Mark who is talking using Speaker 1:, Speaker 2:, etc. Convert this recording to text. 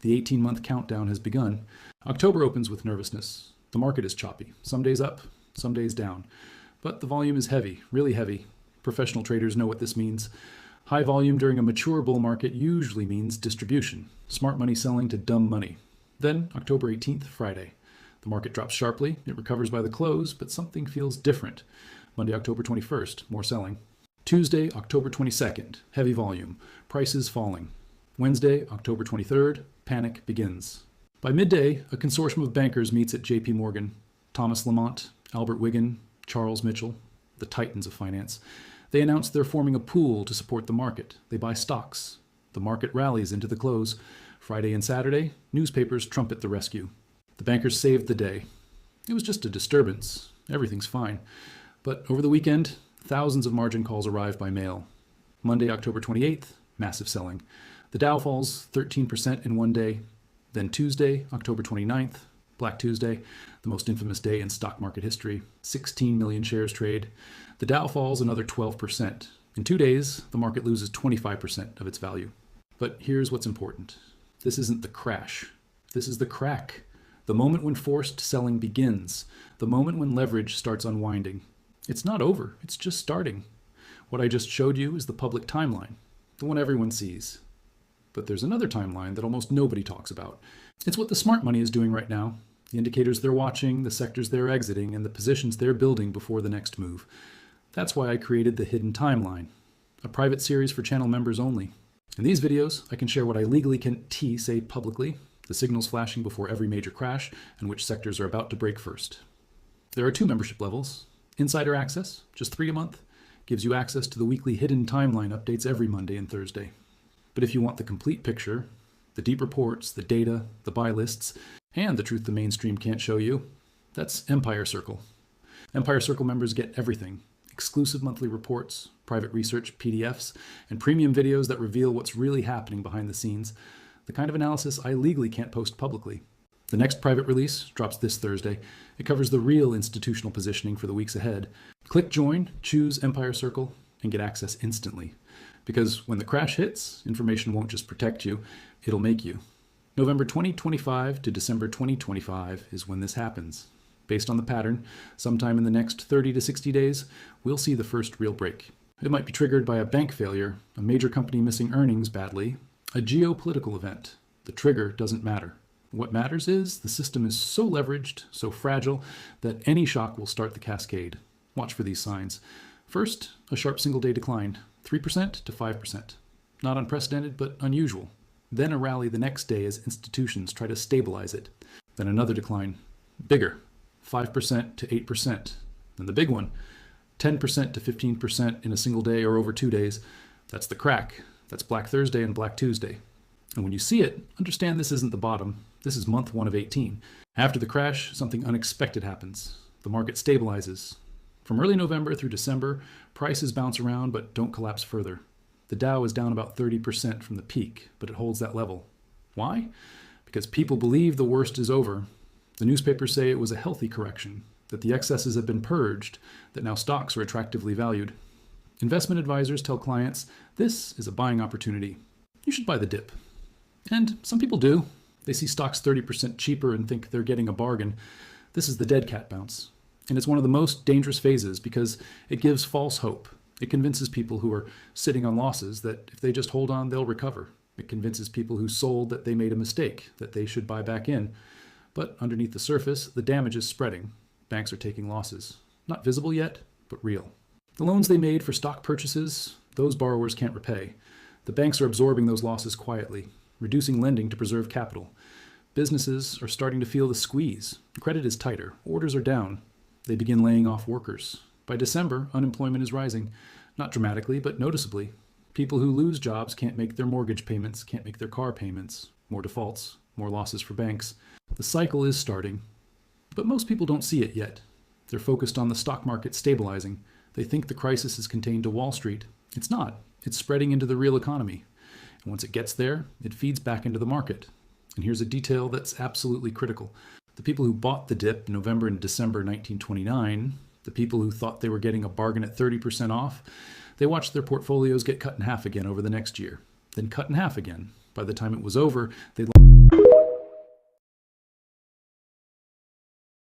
Speaker 1: The 18-month countdown has begun. October opens with nervousness. The market is choppy. Some days up, some days down. But the volume is heavy, really heavy. Professional traders know what this means. High volume during a mature bull market usually means distribution. Smart money selling to dumb money. Then, October 18th, Friday. The market drops sharply. It recovers by the close, but something feels different. Monday, October 21st, more selling. Tuesday, October 22nd, heavy volume. Prices falling. Wednesday, October 23rd, panic begins. By midday, a consortium of bankers meets at JP Morgan. Thomas Lamont, Albert Wiggin, Charles Mitchell, the titans of finance. They announce they're forming a pool to support the market. They buy stocks. The market rallies into the close. Friday and Saturday, newspapers trumpet the rescue. The bankers saved the day. It was just a disturbance. Everything's fine. But over the weekend, thousands of margin calls arrive by mail. Monday, October 28th, massive selling. The Dow falls 13% in one day. Then Tuesday, October 29th, Black Tuesday, the most infamous day in stock market history. 16 million shares trade. The Dow falls another 12%. In 2 days, the market loses 25% of its value. But here's what's important. This isn't the crash. This is the crack. The moment when forced selling begins. The moment when leverage starts unwinding. It's not over. It's just starting. What I just showed you is the public timeline, the one everyone sees. But there's another timeline that almost nobody talks about. It's what the smart money is doing right now. The indicators they're watching, the sectors they're exiting, and the positions they're building before the next move. That's why I created the Hidden Timeline, a private series for channel members only. In these videos, I can share what I legally can't say publicly, the signals flashing before every major crash, and which sectors are about to break first. There are 2 membership levels. Insider access, just $3 a month, gives you access to the weekly Hidden Timeline updates every Monday and Thursday. But if you want the complete picture, the deep reports, the data, the buy lists, and the truth the mainstream can't show you, that's Empire Circle. Empire Circle members get everything. Exclusive monthly reports, private research PDFs, and premium videos that reveal what's really happening behind the scenes, the kind of analysis I legally can't post publicly. The next private release drops this Thursday. It covers the real institutional positioning for the weeks ahead. Click join, choose Empire Circle, and get access instantly. Because when the crash hits, information won't just protect you, it'll make you. November 2025 to December 2025 is when this happens. Based on the pattern, sometime in the next 30 to 60 days, we'll see the first real break. It might be triggered by a bank failure, a major company missing earnings badly, a geopolitical event. The trigger doesn't matter. What matters is the system is so leveraged, so fragile, that any shock will start the cascade. Watch for these signs. First, a sharp single-day decline, 3% to 5%. Not unprecedented, but unusual. Then a rally the next day as institutions try to stabilize it. Then another decline, bigger, 5% to 8%. Then the big one, 10% to 15% in a single day or over 2 days. That's the crack. That's Black Thursday and Black Tuesday. And when you see it, understand this isn't the bottom. This is month 1 of 18. After the crash, something unexpected happens. The market stabilizes. From early November through December, prices bounce around but don't collapse further. The Dow is down about 30% from the peak, but it holds that level. Why? Because people believe the worst is over. The newspapers say it was a healthy correction, that the excesses have been purged, that now stocks are attractively valued. Investment advisors tell clients, this is a buying opportunity. You should buy the dip. And some people do. They see stocks 30% cheaper and think they're getting a bargain. This is the dead cat bounce. And it's one of the most dangerous phases because it gives false hope. It convinces people who are sitting on losses that if they just hold on, they'll recover. It convinces people who sold that they made a mistake, that they should buy back in. But underneath the surface, the damage is spreading. Banks are taking losses. Not visible yet, but real. The loans they made for stock purchases, those borrowers can't repay. The banks are absorbing those losses quietly, reducing lending to preserve capital. Businesses are starting to feel the squeeze. Credit is tighter. Orders are down. They begin laying off workers. By December, unemployment is rising. Not dramatically, but noticeably. People who lose jobs can't make their mortgage payments, can't make their car payments. More defaults, more losses for banks. The cycle is starting. But most people don't see it yet. They're focused on the stock market stabilizing. They think the crisis is contained to Wall Street. It's not. It's spreading into the real economy. And once it gets there, it feeds back into the market. And here's a detail that's absolutely critical. The people who bought the dip in November and December 1929, the people who thought they were getting a bargain at 30% off, they watched their portfolios get cut in half again over the next year, then cut in half again, By the time it was over, they